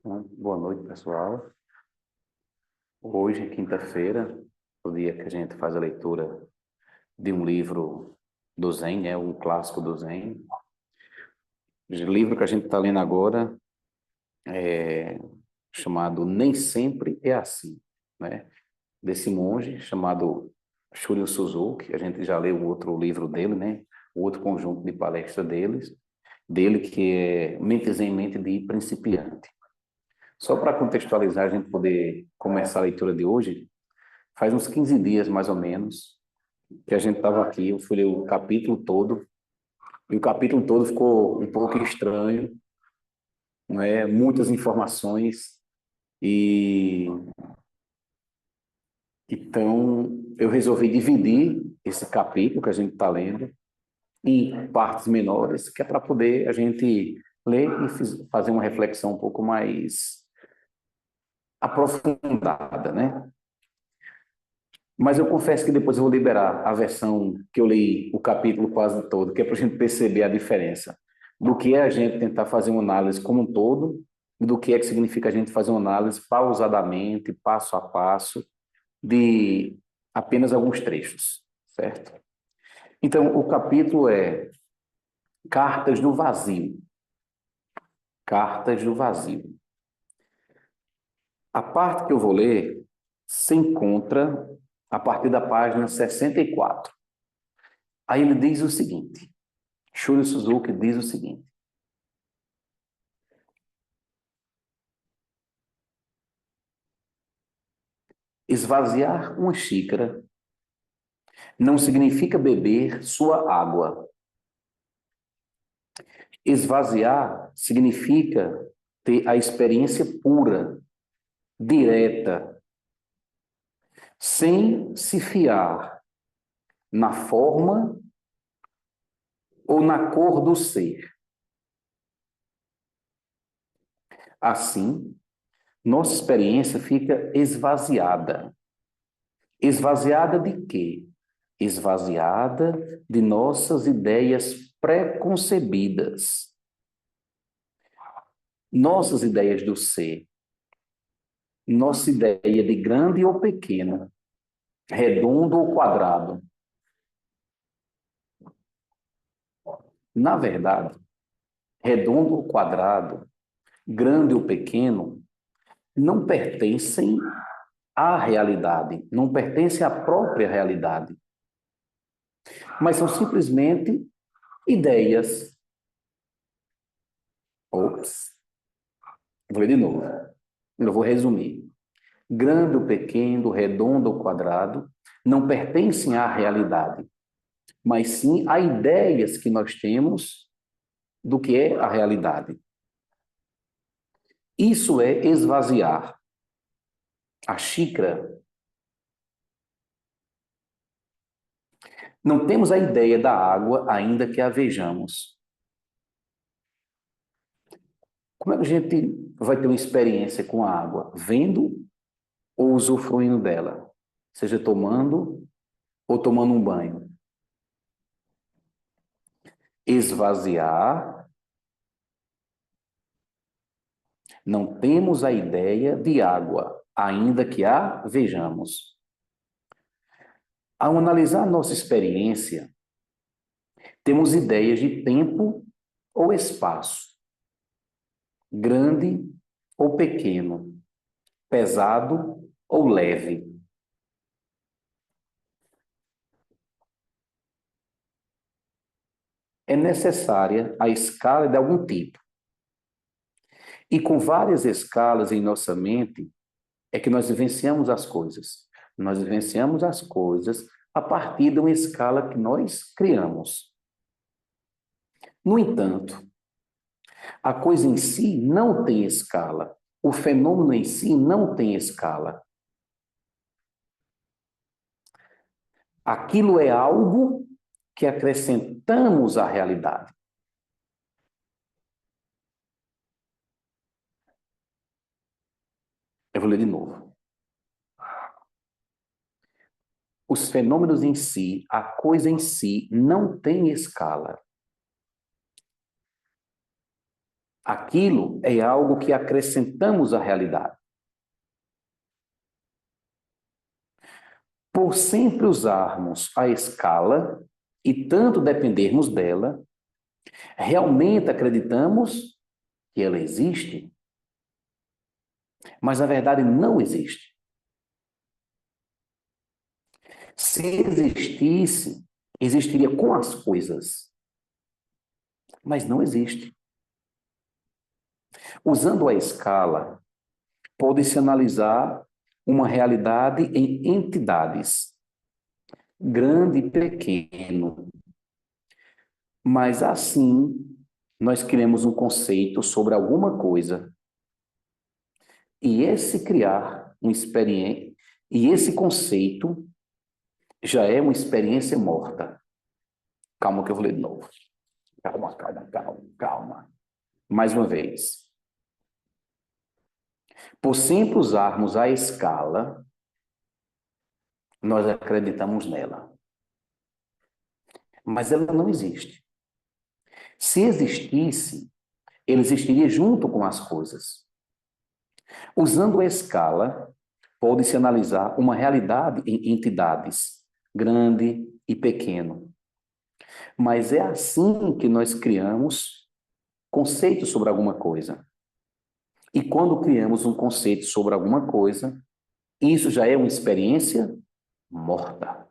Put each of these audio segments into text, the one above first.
Boa noite, pessoal. Hoje, quinta-feira, o dia que a gente faz a leitura de um livro do Zen, um clássico do Zen. O livro que a gente está lendo agora é chamado Nem Sempre é Assim, né? Desse monge chamado Shunryu Suzuki. A gente já leu o outro livro dele, né? O outro conjunto de palestras dele que é Mentes em Mente de Principiante. Só para contextualizar, a gente poder começar a leitura de hoje, faz uns 15 dias, mais ou menos, que a gente estava aqui, eu fui ler o capítulo todo, e o capítulo todo ficou um pouco estranho, não é? Muitas informações, e então eu resolvi dividir esse capítulo que a gente está lendo em partes menores, que é para poder a gente ler e fazer uma reflexão um pouco mais aprofundada, né? Mas eu confesso que depois eu vou liberar a versão que eu li o capítulo quase todo, que é para a gente perceber a diferença do que é a gente tentar fazer uma análise como um todo e do que é que significa a gente fazer uma análise pausadamente, passo a passo, de apenas alguns trechos, certo? Então, o capítulo é Cartas do Vazio. Cartas do Vazio. A parte que eu vou ler se encontra a partir da página 64. Aí ele diz o seguinte, Shunryu Suzuki diz o seguinte: esvaziar uma xícara não significa beber sua água. Esvaziar significa ter a experiência pura, direta, sem se fiar na forma ou na cor do ser. Assim, nossa experiência fica esvaziada. Esvaziada de quê? Esvaziada de nossas ideias pré-concebidas. Nossas ideias do ser. Nossa ideia de grande ou pequeno, redondo ou quadrado. Na verdade, redondo ou quadrado, grande ou pequeno, não pertencem à realidade, não pertencem à própria realidade, mas são simplesmente ideias. Ops, vou ler de novo. Eu vou resumir. Grande ou pequeno, redondo ou quadrado, não pertencem à realidade, mas sim a ideias que nós temos do que é a realidade. Isso é esvaziar. A xícara. Não temos a ideia da água ainda que a vejamos. Como é que a gente vai ter uma experiência com a água? Vendo ou usufruindo dela? Seja tomando ou tomando um banho. Esvaziar. Não temos a ideia de água, ainda que a vejamos. Ao analisar nossa experiência, temos ideias de tempo ou espaço, grande ou pequeno, pesado ou leve. É necessária a escala de algum tipo. E com várias escalas em nossa mente, é que nós vivenciamos as coisas. Nós vivenciamos as coisas a partir de uma escala que nós criamos. No entanto, a coisa em si não tem escala. O fenômeno em si não tem escala. Aquilo é algo que acrescentamos à realidade. Eu vou ler de novo. Os fenômenos em si, a coisa em si, não tem escala. Aquilo é algo que acrescentamos à realidade. Por sempre usarmos a escala e tanto dependermos dela, realmente acreditamos que ela existe, mas na verdade não existe. Se existisse, existiria com as coisas, mas não existe. Usando a escala, pode-se analisar uma realidade em entidades, grande e pequeno. Mas assim, nós criamos um conceito sobre alguma coisa. E esse criar uma experiência, e esse conceito já é uma experiência morta. Calma que eu vou ler de novo. Calma, calma, calma, calma. Mais uma vez. Por sempre usarmos a escala, nós acreditamos nela. Mas ela não existe. Se existisse, ele existiria junto com as coisas. Usando a escala, pode-se analisar uma realidade em entidades, grande e pequeno. Mas é assim que nós criamos conceitos sobre alguma coisa. E quando criamos um conceito sobre alguma coisa, isso já é uma experiência morta.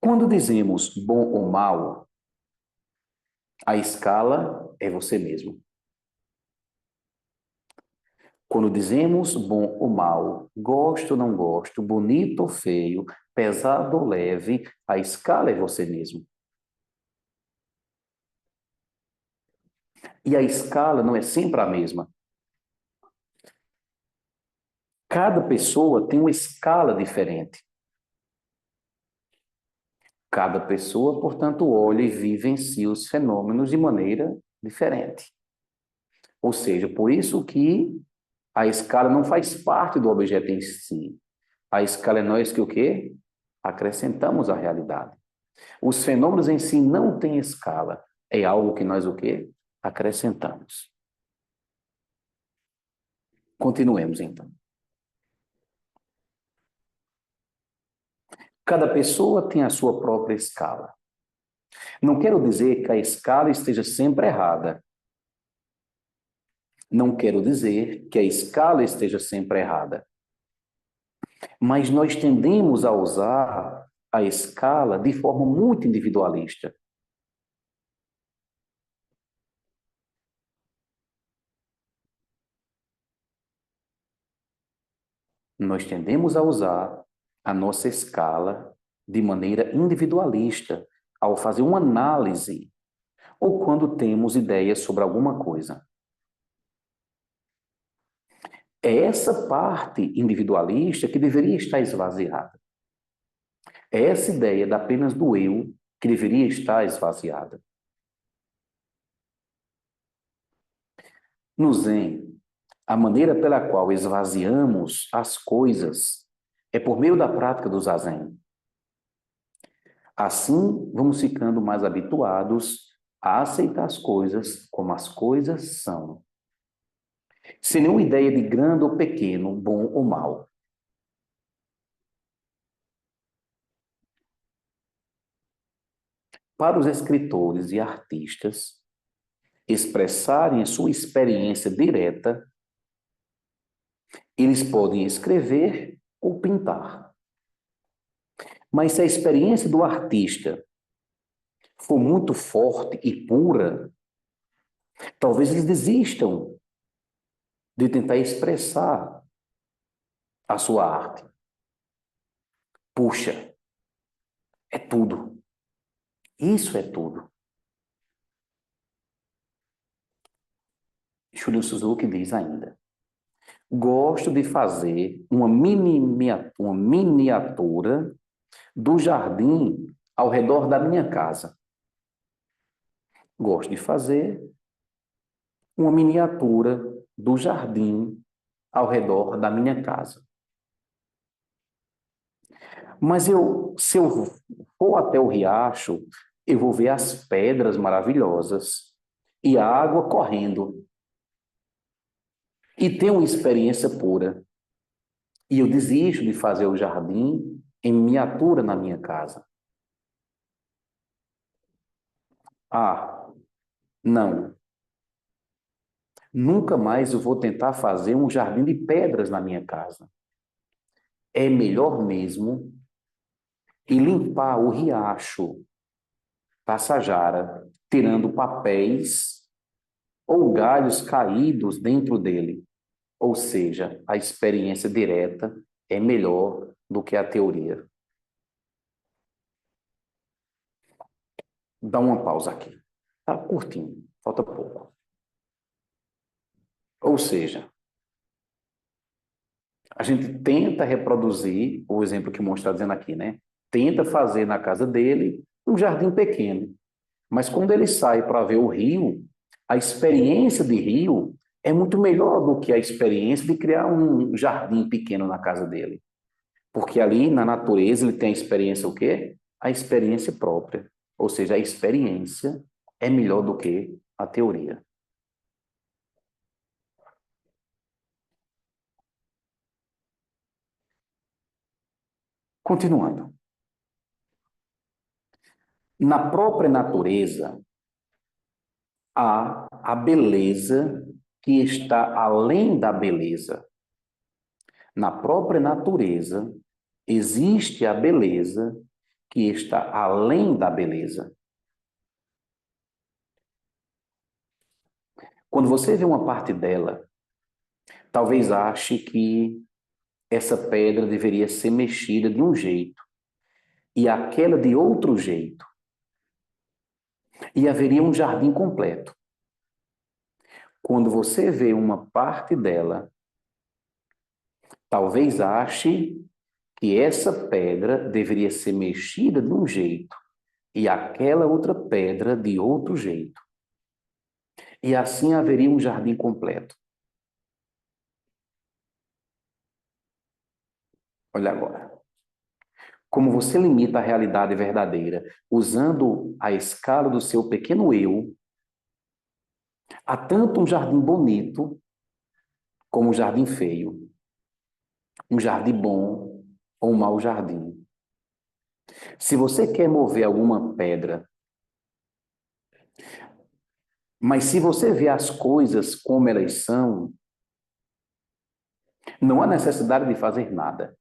Quando dizemos bom ou mal, a escala é você mesmo. Quando dizemos bom ou mal, gosto ou não gosto, bonito ou feio, pesado ou leve, a escala é você mesmo. E a escala não é sempre a mesma. Cada pessoa tem uma escala diferente. Cada pessoa, portanto, olha e vivencia os fenômenos de maneira diferente. Ou seja, por isso que a escala não faz parte do objeto em si. A escala é nós que o quê? Acrescentamos à realidade. Os fenômenos em si não têm escala. É algo que nós o quê? Acrescentamos. Continuemos então. Cada pessoa tem a sua própria escala. Não quero dizer que a escala esteja sempre errada. Não quero dizer que a escala esteja sempre errada. Mas nós tendemos a usar a escala de forma muito individualista. Nós tendemos a usar a nossa escala de maneira individualista, ao fazer uma análise ou quando temos ideias sobre alguma coisa. É essa parte individualista que deveria estar esvaziada. É essa ideia da apenas do eu que deveria estar esvaziada. No Zen, a maneira pela qual esvaziamos as coisas é por meio da prática do Zazen. Assim, vamos ficando mais habituados a aceitar as coisas como as coisas são, sem nenhuma ideia de grande ou pequeno, bom ou mal. Para os escritores e artistas expressarem a sua experiência direta, eles podem escrever ou pintar. Mas se a experiência do artista for muito forte e pura, talvez eles desistam de tentar expressar a sua arte. Puxa, é tudo. Isso é tudo. Shunryu Suzuki diz ainda: gosto de fazer uma miniatura do jardim ao redor da minha casa. Gosto de fazer uma miniatura do jardim ao redor da minha casa. Mas se eu for até o riacho, eu vou ver as pedras maravilhosas e a água correndo. E ter uma experiência pura. E eu desisto de fazer o jardim em miniatura na minha casa. Ah, não. Nunca mais eu vou tentar fazer um jardim de pedras na minha casa. É melhor mesmo ir limpar o riacho Passajara, tirando papéis ou galhos caídos dentro dele. Ou seja, a experiência direta é melhor do que a teoria. Dá uma pausa aqui. Tá curtinho, falta pouco. Ou seja, a gente tenta reproduzir o exemplo que o monstro está dizendo aqui, né? Tenta fazer na casa dele um jardim pequeno. Mas quando ele sai para ver o rio, a experiência de rio é muito melhor do que a experiência de criar um jardim pequeno na casa dele. Porque ali na natureza ele tem a experiência o quê? A experiência própria. Ou seja, a experiência é melhor do que a teoria. Continuando. Na própria natureza há a beleza que está além da beleza. Na própria natureza existe a beleza que está além da beleza. Quando você vê uma parte dela, talvez ache que essa pedra deveria ser mexida de um jeito e aquela de outro jeito. E haveria um jardim completo. Quando você vê uma parte dela, talvez ache que essa pedra deveria ser mexida de um jeito e aquela outra pedra de outro jeito. E assim haveria um jardim completo. Olha agora. Como você limita a realidade verdadeira usando a escala do seu pequeno eu, há tanto um jardim bonito como um jardim feio, um jardim bom ou um mau jardim. Se você quer mover alguma pedra, mas se você vê as coisas como elas são, não há necessidade de fazer nada.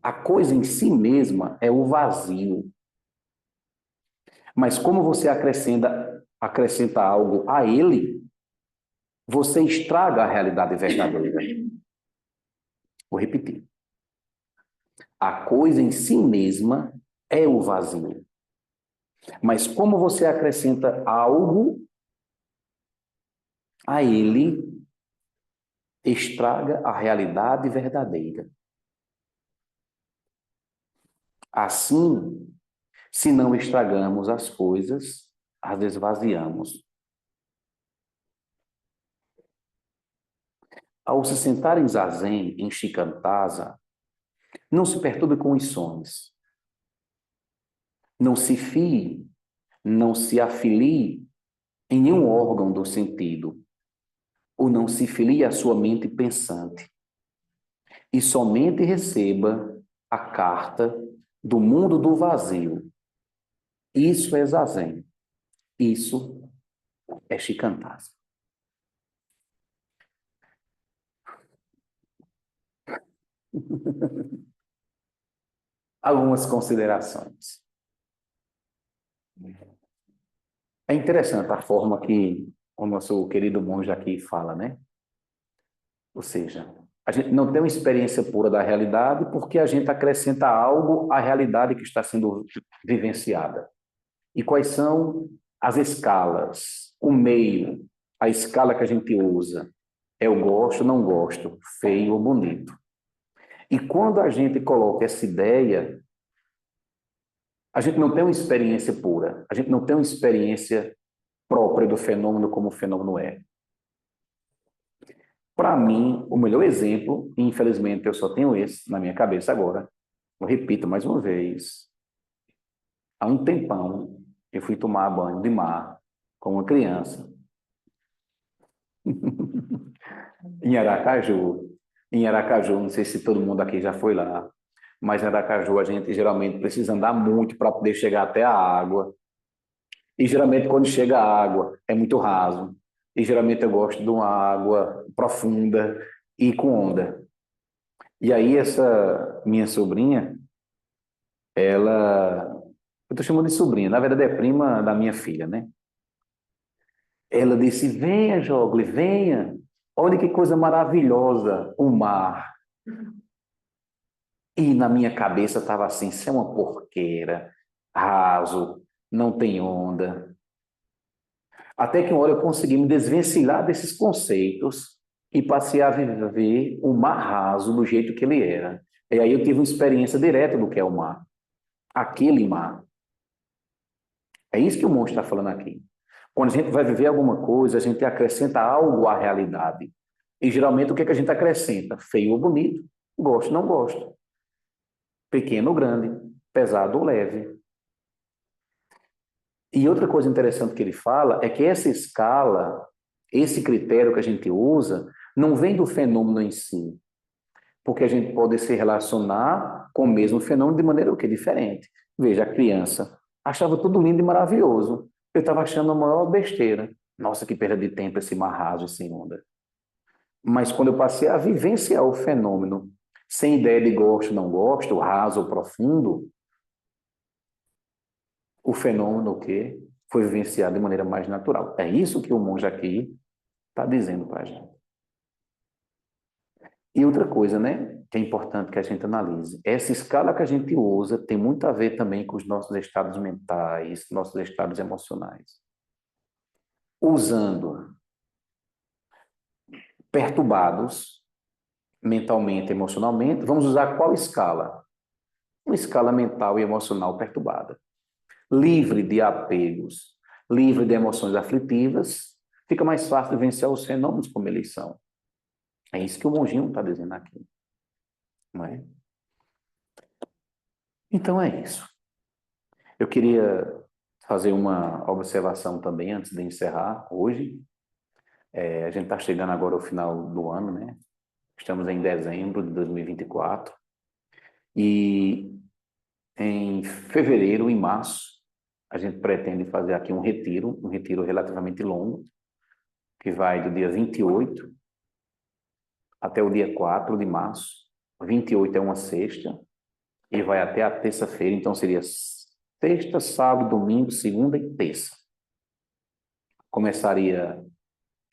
A coisa em si mesma é o vazio. Mas como você acrescenta algo a ele, você estraga a realidade verdadeira. Vou repetir. A coisa em si mesma é o vazio. Mas como você acrescenta algo a ele, estraga a realidade verdadeira. Assim, se não estragamos as coisas, as esvaziamos. Ao se sentar em zazen, em shikantaza, não se perturbe com os sonhos. Não se fie, não se afilie em nenhum órgão do sentido, ou não se filie à sua mente pensante. E somente receba a carta do mundo do vazio. Isso é zazen. Isso é shikantaza. Algumas considerações. É interessante a forma que o nosso querido monge aqui fala, né? Ou seja, a gente não tem uma experiência pura da realidade porque a gente acrescenta algo à realidade que está sendo vivenciada. E quais são as escalas, o meio, a escala que a gente usa? Eu gosto, não gosto, feio ou bonito. E quando a gente coloca essa ideia, a gente não tem uma experiência pura, a gente não tem uma experiência própria do fenômeno como o fenômeno é. Para mim, o melhor exemplo, e infelizmente eu só tenho esse na minha cabeça agora, eu repito mais uma vez, há um tempão eu fui tomar banho de mar com uma criança em Aracaju. Em Aracaju, não sei se todo mundo aqui já foi lá, mas em Aracaju a gente geralmente precisa andar muito para poder chegar até a água. E geralmente quando chega a água é muito raso. E geralmente eu gosto de uma água profunda e com onda. E aí essa minha sobrinha, ela, eu estou chamando de sobrinha, na verdade é prima da minha filha, né? Ela disse: venha, Jogli, venha. Olha que coisa maravilhosa, o mar. E na minha cabeça estava assim: isso é uma porqueira, raso, não tem onda. Até que uma hora eu consegui me desvencilhar desses conceitos e passei a viver o mar raso do jeito que ele era. E aí eu tive uma experiência direta do que é o mar. Aquele mar. É isso que o monstro está falando aqui. Quando a gente vai viver alguma coisa, a gente acrescenta algo à realidade. E geralmente o que é que a gente acrescenta? Feio ou bonito, gosto ou não gosto, pequeno ou grande, pesado ou leve. E outra coisa interessante que ele fala é que essa escala, esse critério que a gente usa, não vem do fenômeno em si, porque a gente pode se relacionar com o mesmo fenômeno de maneira o que diferente. Veja, a criança achava tudo lindo e maravilhoso. Eu estava achando a maior besteira. Nossa, que perda de tempo esse mar raso, esse onda. Mas quando eu passei a vivenciar o fenômeno, sem ideia de gosto, não gosto, raso ou profundo, o fenômeno o quê? Foi vivenciado de maneira mais natural. É isso que o monge aqui está dizendo para a gente. E outra coisa, né, que é importante que a gente analise, essa escala que a gente usa tem muito a ver também com os nossos estados mentais, nossos estados emocionais. Usando perturbados mentalmente, emocionalmente, vamos usar qual escala? Uma escala mental e emocional perturbada. Livre de apegos, livre de emoções aflitivas, fica mais fácil de vencer os fenômenos como eles são. É isso que o monjinho está dizendo aqui, não é? Então é isso. Eu queria fazer uma observação também antes de encerrar hoje. A gente está chegando agora ao final do ano, né? Estamos em dezembro de 2024 e em fevereiro, em março, a gente pretende fazer aqui um retiro relativamente longo, que vai do dia 28 até o dia 4 de março. 28 é uma sexta e vai até a terça-feira, então seria sexta, sábado, domingo, segunda e terça. Começaria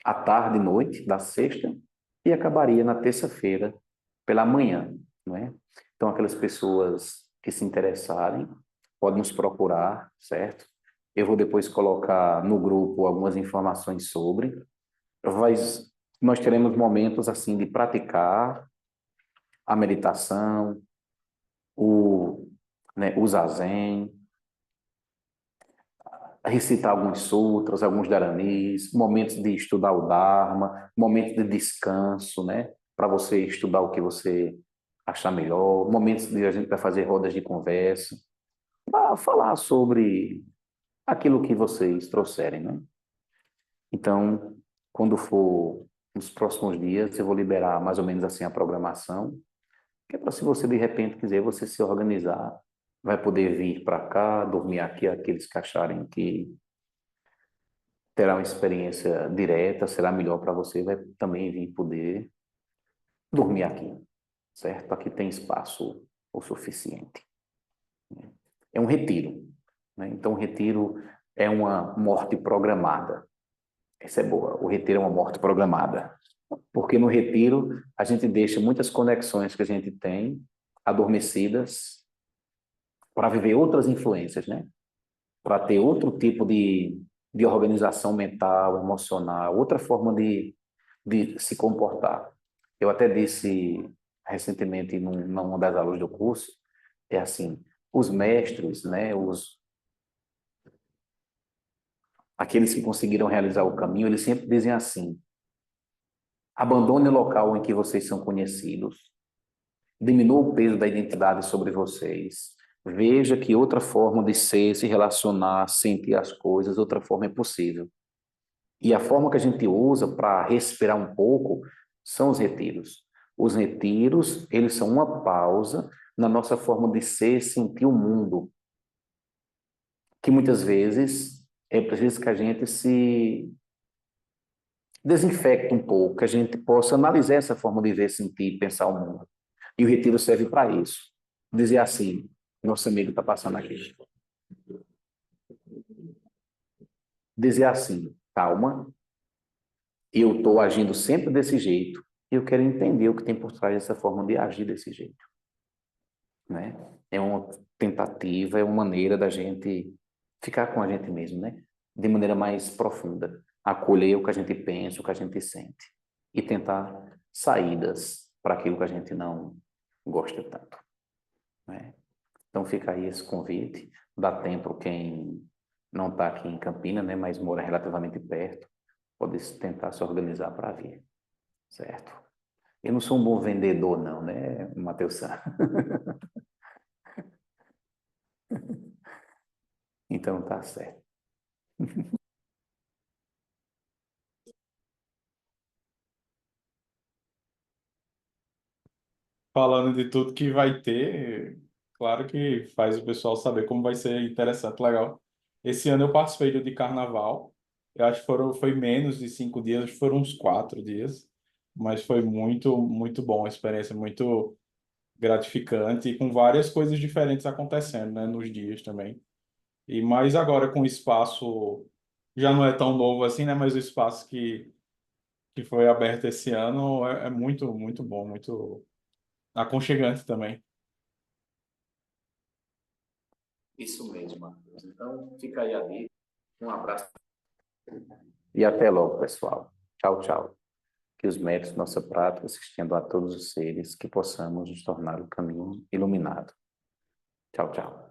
à tarde e noite da sexta e acabaria na terça-feira pela manhã, não é? Então, aquelas pessoas que se interessarem podem nos procurar, certo? Eu vou depois colocar no grupo algumas informações sobre. Mas nós teremos momentos assim de praticar a meditação, o zazen, recitar alguns sutras, alguns dharanis, momentos de estudar o Dharma, momentos de descanso, né? Para você estudar o que você achar melhor, momentos de a gente vai fazer rodas de conversa, para falar sobre aquilo que vocês trouxerem, né? Então, quando for nos próximos dias, eu vou liberar mais ou menos assim a programação, que é para se você de repente quiser você se organizar, vai poder vir para cá, dormir aqui, aqueles que acharem que terá uma experiência direta, será melhor para você, vai também vir poder dormir aqui, certo? Aqui tem espaço o suficiente. É um retiro, né? Então, o retiro é uma morte programada. Essa é boa. O retiro é uma morte programada. Porque no retiro a gente deixa muitas conexões que a gente tem adormecidas para viver outras influências, né? Para ter outro tipo de organização mental, emocional, outra forma de se comportar. Eu até disse recentemente numa das aulas do curso, é assim, os mestres, né, aqueles que conseguiram realizar o caminho, eles sempre dizem assim, Abandone o local em que vocês são conhecidos. Diminua o peso da identidade sobre vocês. Veja que outra forma de ser, se relacionar, sentir as coisas, outra forma é possível. E a forma que a gente usa para respirar um pouco são os retiros. Os retiros, eles são uma pausa na nossa forma de ser, sentir o mundo, que muitas vezes é preciso que a gente se desinfecte um pouco, que a gente possa analisar essa forma de ver, sentir, pensar o mundo. E o retiro serve para isso. Dizer assim, nosso amigo está passando aqui. Dizer assim, calma, eu estou agindo sempre desse jeito, e eu quero entender o que tem por trás dessa forma de agir desse jeito. Né? É uma tentativa, é uma maneira da gente ficar com a gente mesmo, né? De maneira mais profunda. Acolher o que a gente pensa, o que a gente sente. E tentar saídas para aquilo que a gente não gosta tanto. Né? Então fica aí esse convite. Dá tempo quem não está aqui em Campina, né, mas mora relativamente perto, pode tentar se organizar para vir, certo? Eu não sou um bom vendedor, não, né, Matheus? Então tá certo. Falando de tudo que vai ter, claro que faz o pessoal saber como vai ser interessante, legal. Esse ano eu participei do de carnaval. Eu acho que foi menos de 5 dias, acho que foram uns 4 dias, mas foi muito bom, a experiência muito gratificante e com várias coisas diferentes acontecendo, né, nos dias também. E mais agora com o espaço, já não é tão novo assim, né, mas o espaço que foi aberto esse ano é muito bom, muito aconchegante também. Isso mesmo, Matheus. Então fica aí a dica. Um abraço. E até logo, pessoal. Tchau, tchau. Que os méritos da nossa prática se estendam a todos os seres, que possamos nos tornar o caminho iluminado. Tchau, tchau.